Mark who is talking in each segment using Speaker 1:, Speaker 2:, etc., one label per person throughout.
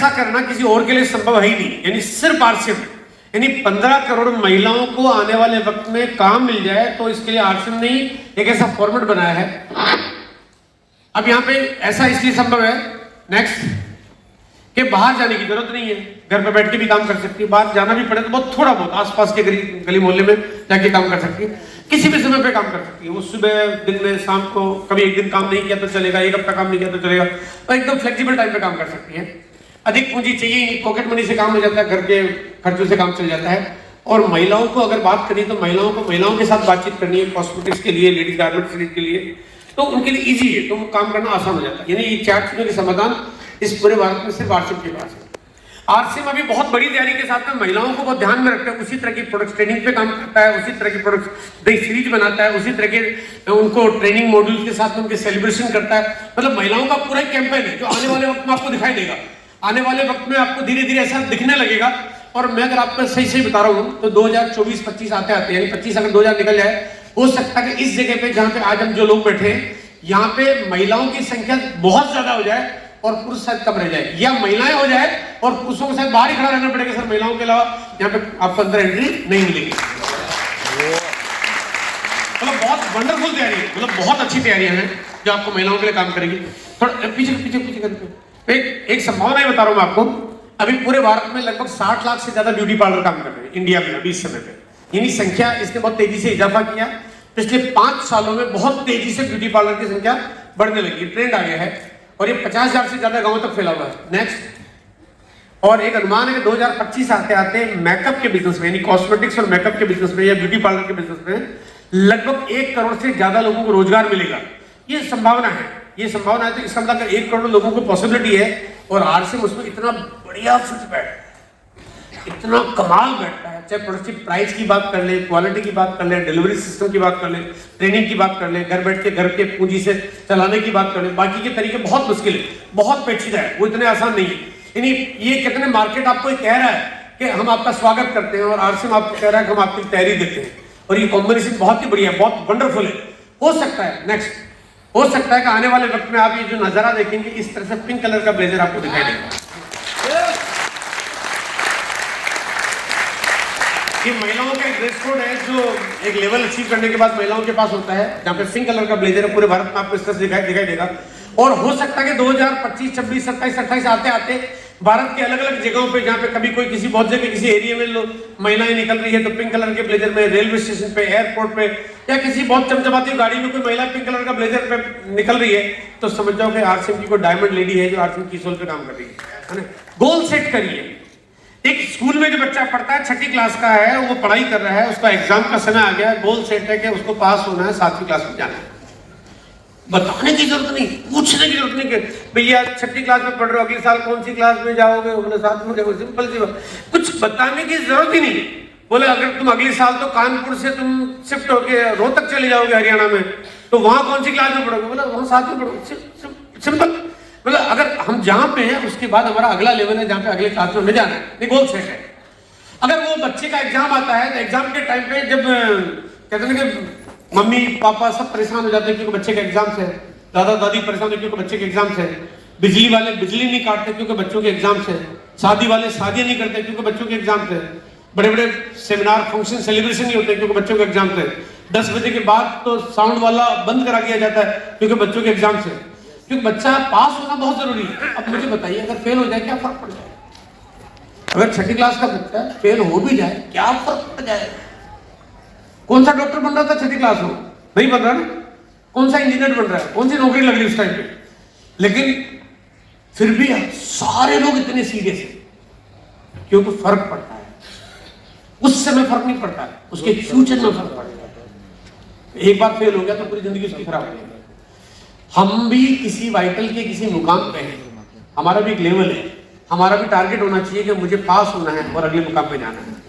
Speaker 1: ऐसा करना किसी और के लिए संभव है ही नहीं, यानी सिर्फ आरसीएम, यानी 15 करोड़ महिलाओं को आने वाले वक्त में काम मिल जाए, तो इसके लिए आरसीएम ने एक ऐसा फॉर्मेट बनाया है। अब यहाँ पे ऐसा इसलिए संभव है नेक्स्ट कि बाहर जाने की जरूरत नहीं है, घर पे बैठ के भी काम कर सकती है। बाहर जाना भी पड़े तो बहुत थोड़ा बहुत आसपास के गली मोहल्ले में जाके काम कर सकती है, किसी भी समय पे काम कर सकती है। वो सुबह, दिन में, शाम को, कभी एक दिन काम नहीं किया तो चलेगा, एक हफ्ता काम नहीं किया तो चलेगा, और एकदम फ्लेक्सिबल टाइम पे काम कर सकती है। अधिक पूंजी चाहिए नहीं, पॉकेट मनी से काम हो जाता है, घर के खर्चों से काम चल जाता है। और महिलाओं को अगर बात करें तो महिलाओं के साथ बातचीत करनी है, कॉस्मेटिक्स के लिए, लेडीज गारमेंट्स के लिए, तो उनके लिए इजी है, तो काम करना आसान हो जाता है। यानी ये 4 चीजों के समाधान इस पूरे भारत में सिर्फ आरसीएम के पास है। आरसीएम अभी बहुत बड़ी तैयारी के साथ में महिलाओं को बहुत ध्यान में रखता है, उसी तरह की प्रोडक्ट ट्रेनिंग पे काम करता है, उसी तरह की प्रोडक्ट सीरीज बनाता है, उसी तरह के उनको ट्रेनिंग मॉड्यूल के साथ में उनके सेलिब्रेशन करता है। मतलब महिलाओं का पूरा कैंपेन है जो आने वाले वक्त में आपको दिखाई देगा। आने वाले वक्त में आपको धीरे धीरे ऐसा दिखने लगेगा। और मैं अगर आपको सही बता रहा हूँ तो 2024-25 आते यानी 25 अगर 2000 निकल जाए, हो सकता है कि इस जगह पे जहाँ पे आज हम जो लोग बैठे हैं, यहाँ पे महिलाओं की संख्या बहुत ज्यादा हो जाए और पुरुष शायद कम रह जाए, या महिलाएं हो जाए और पुरुषों को शायद बाहर ही खड़ा रहना पड़ेगा सर, महिलाओं के अलावा यहाँ पे आपको अंदर एंट्री नहीं मिलेगी। मतलब बहुत वंडरफुल तैयारी है, मतलब बहुत अच्छी तैयारियां हैं जो आपको महिलाओं के लिए काम करेगी। थोड़ा पीछे करके एक संभावना बता रहा हूं मैं आपको। अभी पूरे भारत में लगभग 60 लाख से ज्यादा ब्यूटी पार्लर काम कर रहे हैं इंडिया में अभी इस समय पे, यानी संख्या इसने बहुत तेजी से इजाफा किया। पिछले 5 सालों में बहुत तेजी से ब्यूटी पार्लर की संख्या बढ़ने लगी, ट्रेंड आ गया है, और ये 50,000 से ज्यादा गांवों तक फैला हुआ है। नेक्स्ट, और एक अनुमान है कि 2025 आते आते मेकअप के बिजनेस में, यानी कॉस्मेटिक्स और मेकअप के बिजनेस में या ब्यूटी पार्लर के बिजनेस में लगभग 1 करोड़ से ज्यादा लोगों को रोजगार मिलेगा। ये संभावना है, तो इसका मतलब 1 करोड़ लोगों को पॉसिबिलिटी है, और आरसीएम उसमें इतना बढ़िया फिट बैठता है, इतना कमाल बैठता है। चाहे प्रोडक्टिव प्राइस की बात कर ले, क्वालिटी की बात कर ले, डिलीवरी सिस्टम की बात कर ले, ट्रेनिंग की बात कर ले, घर बैठ के घर के पूंजी से चलाने की बात कर ले, बाकी के तरीके बहुत मुश्किल है, बहुत पेचीदा है, वो इतने आसान नहीं है। यानी ये कितने मार्केट आपको कह रहा है कि हम आपका स्वागत करते हैं, और आरसीएम आपको कह रहा है कि हम आपकी तैयारी देते हैं, और ये कॉम्बिनेशन बहुत ही बढ़िया, बहुत वंडरफुल है। हो सकता है नेक्स्ट, हो सकता है कि आने वाले वक्त में आप ये जो नजारा देखेंगे, इस तरह से पिंक कलर का ब्लेजर आपको दिखाई देगा। ये महिलाओं का एक ड्रेस कोड है जो एक लेवल अचीव करने के बाद महिलाओं के पास होता है, जहाँ पे पिंक कलर का ब्लेजर है। पूरे भारत में आपको इस तरह से दिखाई देगा। और हो सकता है कि 2025, 26, 27, 28 आते आते भारत के अलग अलग जगहों पे, जहाँ पे कभी कोई किसी बहुत जगह किसी एरिया में महिलाएं निकल रही है, तो पिंक कलर के ब्लेजर में, रेलवे स्टेशन पे, एयरपोर्ट पे, या किसी बहुत चमचमाती गाड़ी में कोई महिला पिंक कलर का ब्लेजर पे निकल रही है, तो समझ जाओ कि आरसीएम की कोई डायमंड लेडी है जो आरसीएम की सोल पे काम कर रही है ना। गोल सेट करिए। एक स्कूल में जो बच्चा पढ़ता है, 6ठी क्लास का है, वो पढ़ाई कर रहा है, उसका एग्जाम का समय आ गया है, गोल सेट है कि उसको पास होना है, 7वीं क्लास में जाना है। बताने की जरूरत नहीं, पूछने की जरूरत नहीं कि भैया 6ठी क्लास में पढ़ रहे हो, अगले साल कौन सी क्लास में जाओगे, बोले 7 में जाओगे, सिंपल सी बात, कुछ बताने की जरूरत ही नहीं। बोले अगर तुम अगले साल तो कानपुर से तुम शिफ्ट होके रोहतक चले जाओगे हरियाणा में, तो वहां कौन सी क्लास में पढ़ोगे, बोला वहां 7 में पढ़ोगे, सिंपल। मतलब अगर हम जहां पे हैं उसके बाद हमारा अगला लेवल है जहां पे अगले क्लास में हमें जाना है, ये गोल सेट है। अगर वो बच्चे का एग्जाम आता है, तो एग्जाम के टाइम पे जब कहते हैं कि मम्मी पापा सब परेशान हो जाते हैं क्योंकि बच्चे के एग्जाम से, दादा दादी परेशान होते क्योंकि बच्चे के एग्जाम से, बिजली वाले बिजली नहीं काटते क्योंकि बच्चों के एग्जाम से, शादी वाले शादी नहीं करते क्योंकि बच्चों के एग्जाम से, बड़े बड़े सेमिनार फंक्शन सेलिब्रेशन नहीं होते क्योंकि बच्चों के एग्जाम से, 10 बजे के बाद तो साउंड वाला बंद करा दिया जाता है क्योंकि बच्चों के एग्जाम से, क्योंकि बच्चा पास होना बहुत जरूरी है। अब मुझे बताइए, अगर फेल हो जाए क्या फर्क पड़ जाए? अगर 6ठी क्लास का बच्चा फेल हो भी जाए क्या फर्क पड़ जाए? कौन सा डॉक्टर बन रहा था 6ठी क्लास में? नहीं बन रहा ना। कौन सा इंजीनियर बन रहा है? कौन सी नौकरी लग रही है उस टाइम पे? लेकिन फिर भी सारे लोग इतने सीरियस हैं क्योंकि फर्क पड़ता है। उस समय फर्क नहीं पड़ता है, उसके फ्यूचर में फर्क पड़ता है। एक बार फेल हो गया तो पूरी जिंदगी उसकी खराब हो जाएगी। हम भी किसी वाइटल के किसी मुकाम पे हैं, हमारा भी एक लेवल है, हमारा भी टारगेट होना चाहिए कि मुझे पास होना है और अगले मुकाम पे जाना है।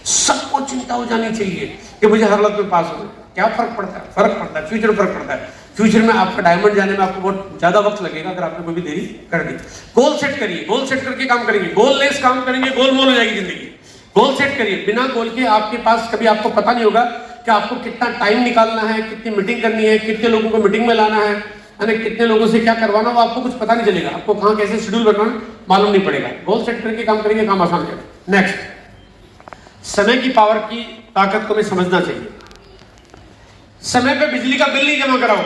Speaker 1: सबको चिंता हो जानी चाहिए कि मुझे हर हालत में पास होना है। क्या फर्क पड़ता है? फर्क पड़ता है, फ्यूचर में फर्क पड़ता है। फ्यूचर में आपका डायमंड जाने में आपको बहुत ज्यादा वक्त लगेगा अगर आपने कोई भी देरी कर दी। गोल सेट करिए, गोल सेट करके काम करेंगे, गोल लेस काम करेंगे, गोलमोल हो जाएगी जिंदगी। गोल सेट करिए, बिना गोल के आपके पास कभी आपको पता नहीं होगा कि आपको कितना टाइम निकालना है, कितनी मीटिंग करनी है, कितने लोगों को मीटिंग में लाना है, कितने लोगों से क्या करवाना, वो आपको कुछ पता नहीं चलेगा। आपको कहाँ कैसे शेड्यूल बनाना मालूम नहीं पड़ेगा। गोल सेट करके काम करेंगे, काम आसान करेंगे। नेक्स्ट, समय की पावर की ताकत को हमें समझना चाहिए। समय पे बिजली का बिल नहीं जमा कराओ,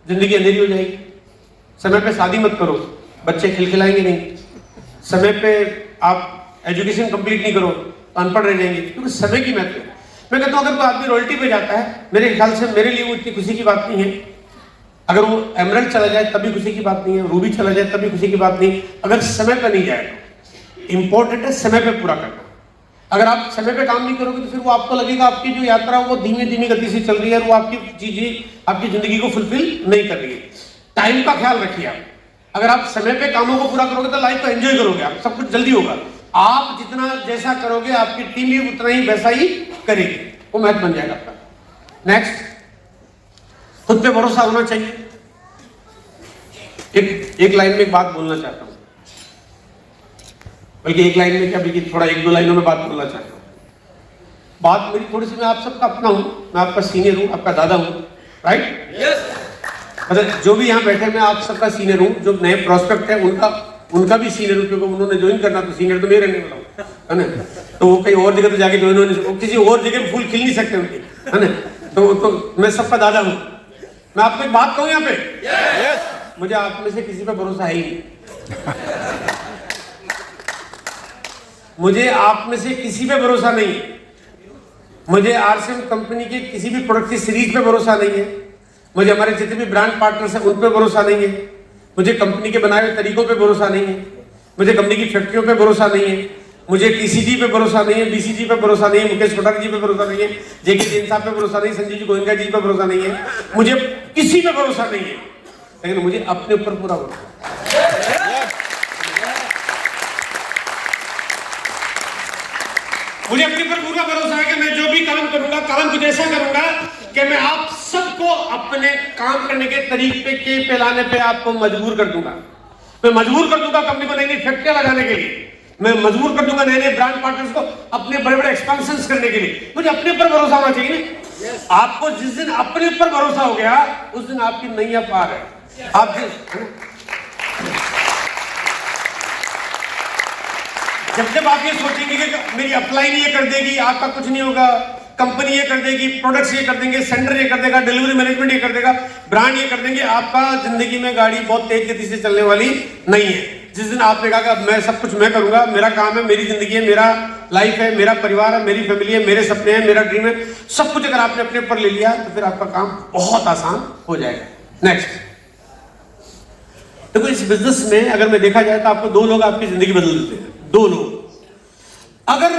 Speaker 1: जिंदगी अंधेरी हो जाएगी। समय पे शादी मत करो, बच्चे खिलखिलाएंगे नहीं। समय पे आप एजुकेशन कंप्लीट नहीं करो, अनपढ़ रह जाएंगे, क्योंकि समय की महत्व है। मैं कहता हूं अगर कोई आदमी रॉयल्टी पे जाता है, मेरे ख्याल से मेरे लिए वो इतनी खुशी की बात नहीं है। अगर वो एमरल्ड चला जाए तब भी खुशी की बात नहीं है, रूबी चला जाए तब भी खुशी की बात नहीं, अगर समय पे नहीं जाए तो। इंपॉर्टेंट है समय पे पूरा करना। अगर आप समय पे काम नहीं करोगे तो फिर वो आपको लगेगा आपकी जो यात्रा वो धीमी धीमी गति से चल रही है, वो आपकी चीजें आपकी जिंदगी को फुलफिल नहीं कर रही है। टाइम का ख्याल रखिए आप। अगर आप समय पे कामों को पूरा करोगे तो लाइफ को एंजॉय करोगे, आप सब कुछ जल्दी होगा। आप जितना जैसा करोगे आपकी टीम भी उतना ही वैसा ही करेगी, वो मैच बन जाएगा आपका। नेक्स्ट, खुद पे भरोसा होना चाहिए। एक लाइन में एक बात बोलना चाहता हूं, बल्कि एक लाइन में क्या, बल्कि थोड़ा एक दो लाइनों में बात बोलना चाहता हूं। बात मेरी थोड़ी सी, मैं आप सबका अपना हूं, मैं आपका सीनियर हूं, आपका दादा हूं, राइट? यस। मतलब जो भी यहाँ बैठे मैं आप सबका सीनियर हूं, जो नए प्रोस्पेक्ट है उनका भी सीनियर हूं, क्योंकि उन्होंने ज्वाइन करना तो सीनियर तो मैं रहने वाला हूं, है ना? तो वो कहीं और जगह तो जाके ज्वाइन होने से, किसी और जगह फूल खिल नहीं सकते उनके, है ना? तो मैं सबका दादा हूं। मैं आपको एक बात कहूं यहाँ पे, yes. मुझे आप में से किसी पे भरोसा है ही नहीं। मुझे आप में से किसी पे भरोसा नहीं है। मुझे आरसीएम कंपनी के किसी भी प्रोडक्ट की सीरीज पे भरोसा नहीं है। मुझे हमारे जितने भी ब्रांड पार्टनर्स हैं उन पे भरोसा नहीं है। मुझे कंपनी के बनाए हुए तरीकों पे भरोसा नहीं है। मुझे कंपनी की फैक्ट्रियों पे भरोसा नहीं है। मुझे टीसीजी पे भरोसा नहीं है, बीसीजी पे भरोसा नहीं है, मुकेश कोठारी जी पे भरोसा नहीं है, जेके जैन साहब पे भरोसा नहीं, संजीव जी गोयनका जी पे भरोसा नहीं है। मुझे किसी पे भरोसा नहीं है, लेकिन मुझे अपने ऊपर पूरा भरोसा है। मुझे अपने पर पूरा भरोसा है कि मैं जो भी काम करूंगा, काम कुछ ऐसा करूंगा कि मैं आप सबको अपने काम करने के तरीके के पे लाने पे आपको मजबूर कर दूंगा। मैं मजबूर कर दूंगा कंपनी को नई नई फैक्ट्रियां लगाने के लिए। मैं मजबूर कर दूंगा नए नए ब्रांड पार्टनर्स को अपने बड़े बड़े एक्सपेंशन करने के लिए। मुझे अपने पर भरोसा होना चाहिए ना। आपको जिस दिन अपने पर भरोसा हो गया उस दिन आपकी नैया पार है। आप जब आप ये सोचेंगे कि मेरी अपलाइन ये कर देगी, आपका कुछ नहीं होगा, कंपनी ये कर देगी, प्रोडक्ट्स ये कर देंगे, सेंटर ये कर देगा, डिलीवरी मैनेजमेंट ये कर देगा, ब्रांड ये कर देंगे, आपका जिंदगी में गाड़ी बहुत तेज गति से चलने वाली नहीं है। जिस दिन आपने कहा कि मैं सब कुछ मैं करूंगा, मेरा काम है, मेरी जिंदगी है, मेरा लाइफ है, मेरा परिवार है, मेरी फैमिली है, मेरे सपने हैं, मेरा ड्रीम है, सब कुछ अगर आपने अपने ऊपर ले लिया तो फिर आपका काम बहुत आसान हो जाएगा। नेक्स्ट, देखो इस बिजनेस में अगर मैं देखा जाए तो आपको दो लोग आपकी जिंदगी बदल देते हैं। दो लोग। अगर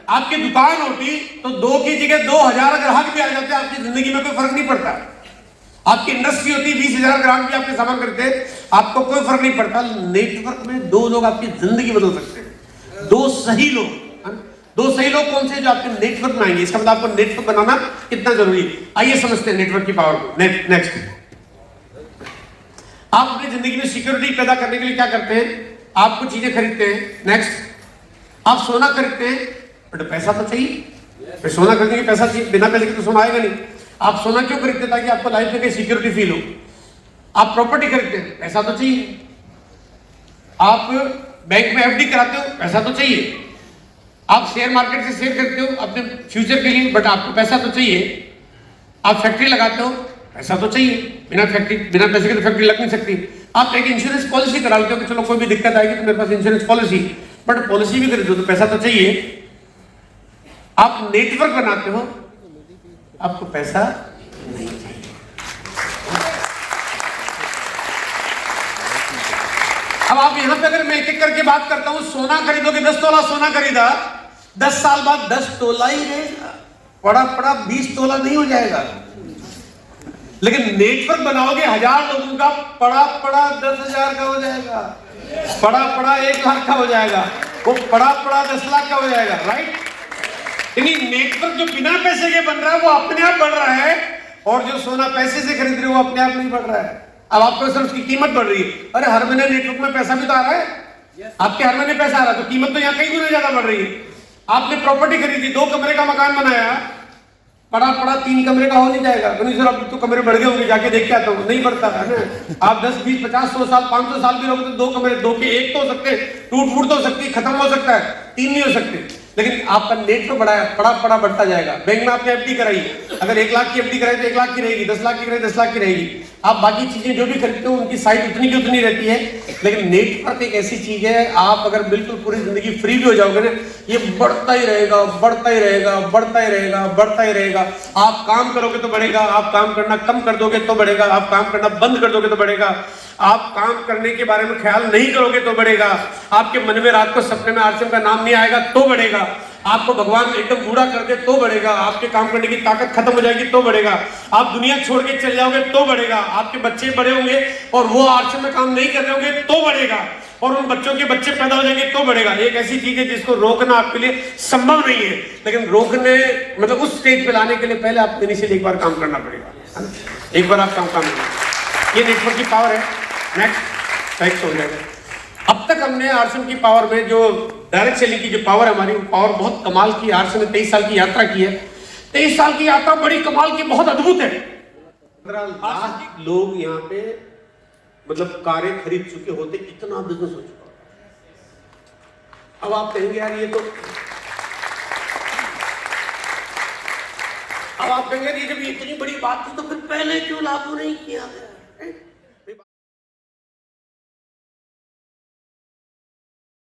Speaker 1: आपकी दुकान होती तो दो की जगह 2000 ग्राहक भी आ जाते, आपकी जिंदगी में कोई फर्क नहीं पड़ता। आपकी इंडस्ट्री होती 20,000 ग्राहक भी आपके सामान करते, आपको कोई फर्क नहीं पड़ता। नेटवर्क में दो लोग आपकी जिंदगी बदल सकते हैं। दो सही लोग। दो सही लोग कौन से? जो आपके नेटवर्क में आएंगे। इसका मतलब आपको नेटवर्क बनाना कितना जरूरी है। आइए समझते हैं नेटवर्क की पावर को। नेक्स्ट, आप अपनी जिंदगी में सिक्योरिटी पैदा करने के लिए क्या करते हैं? आप कुछ चीजें खरीदते हैं। नेक्स्ट, आप सोना खरीदते हैं, बट पैसा तो चाहिए। फिर सोना खरीदने के पैसा चाहिए, बिना पैसे के तो सोना आएगा नहीं। आप सोना क्यों खरीदते हैं? ताकि आपको लाइफ में कहीं सिक्योरिटी फील हो। आप प्रॉपर्टी खरीदते हैं, पैसा तो चाहिए। आप बैंक में एफडी कराते हो, पैसा तो चाहिए। आप शेयर मार्केट से शेयर करते हो अपने फ्यूचर के लिए, बट आपको पैसा तो चाहिए। आप फैक्ट्री लगाते हो, पैसा तो चाहिए। बिना पैसे के तो फैक्ट्री लग नहीं सकती। आप एक इंश्योरेंस पॉलिसी करा लेते हो कि चलो कोई भी दिक्कत आएगी तो मेरे पास इंश्योरेंस पॉलिसी, बट पॉलिसी भी खरीदो तो पैसा तो चाहिए। आप नेटवर्क बनाते हो, आपको पैसा नहीं चाहिए। अब आप यहां पे अगर मैं एक एक करके बात करता हूं, सोना खरीदोगे, 10 तोला सोना खरीदा, 10 साल बाद 10 तोला ही रहेगा, पड़ा 20 तोला नहीं हो जाएगा। लेकिन नेटवर्क बनाओगे 1000 लोगों का, पड़ा 10,000 का हो जाएगा, पड़ा 1 लाख का हो जाएगा, वो पड़ा 10 लाख का हो जाएगा। राइट? यानी नेटवर्क जो बिना पैसे के बन रहा है वो अपने आप बढ़ रहा है, और जो सोना पैसे से खरीद रहे हो वो अपने आप नहीं बढ़ रहा है। अब आपको सिर्फ उसकी कीमत बढ़ रही है। अरे हर महीने नेटवर्क में पैसा भी तो आ रहा है। आपके हर महीने पैसा आ रहा है तो कीमत तो यहाँ कई गुना ज्यादा बढ़ रही है। आपने प्रॉपर्टी खरीदी, 2 कमरे का मकान बनाया, पड़ा पड़ा 3 कमरे का हो नहीं जाएगा। सर अब तो कमरे बढ़ गए होंगे, जाके देख के आता हूँ। नहीं बढ़ता है ना। आप 10 20 50 100 साल 500 साल भी रहोगे तो 2 कमरे, 2 के 1 तो हो सकते, टूट फूट तो हो सकती, खत्म हो सकता है, 3 नहीं हो सकते। लेकिन आपका नेट तो बड़ा है, पड़ा पड़ा बढ़ता जाएगा। बैंक में आपने एफडी कराई, अगर 1 लाख की एफडी कराई तो 1 लाख की रहेगी, 10 लाख की कराई 10 लाख की रहेगी। आप बाकी चीजें जो भी खरीदते हो उनकी साइज उतनी की उतनी रहती है। लेकिन नेटवर्क एक ऐसी चीज है, आप अगर बिल्कुल पूरी जिंदगी फ्री भी हो जाओगे ना, ये बढ़ता ही रहेगा, बढ़ता ही रहेगा, बढ़ता ही रहेगा, बढ़ता ही रहेगा। आप काम करोगे तो बढ़ेगा, आप काम करना कम कर दोगे तो बढ़ेगा, आप काम करना बंद कर दोगे तो बढ़ेगा, आप काम करने के बारे में ख्याल नहीं करोगे तो बढ़ेगा, आपके मन में रात को सपने में आरसीएम का नाम नहीं आएगा तो बढ़ेगा, आपको भगवान एकदम बूढ़ा कर दे तो बढ़ेगा, आपके काम करने की ताकत खत्म हो जाएगी तो बढ़ेगा, आप दुनिया छोड़ के चले जाओगे तो बढ़ेगा, आपके बच्चे बड़े होंगे और वो आरसीएम में काम नहीं कर रहे होंगे तो बढ़ेगा, और उन बच्चों के बच्चे पैदा हो जाएंगे तो बढ़ेगा। एक ऐसी चीज है जिसको रोकना आपके लिए संभव नहीं है, लेकिन रोकने मतलब उस स्टेज पे लाने के लिए पहले आपको इनिशियली एक बार काम करना पड़ेगा, एक बार आप काम करेंगे। ये नेटवर्क की पावर है। नेक्स्ट फैक्ट हो जाएगा। अब तक हमने आरसीएम की पावर में जो डायरेक्ट सेलिंग की जो पावर है हमारी, वो पावर बहुत कमाल की। आरसीएम ने 23 साल की यात्रा की है। 23 साल की यात्रा बड़ी कमाल की, बहुत अद्भुत है। 15 लाख लोग यहाँ पे मतलब कारें खरीद चुके होते, इतना बिजनेस हो चुका। अब आप कहेंगे यार ये तो, अब आप कहेंगे जब ये इतनी बड़ी बात थी तो फिर पहले क्यों लागू नहीं किया गया?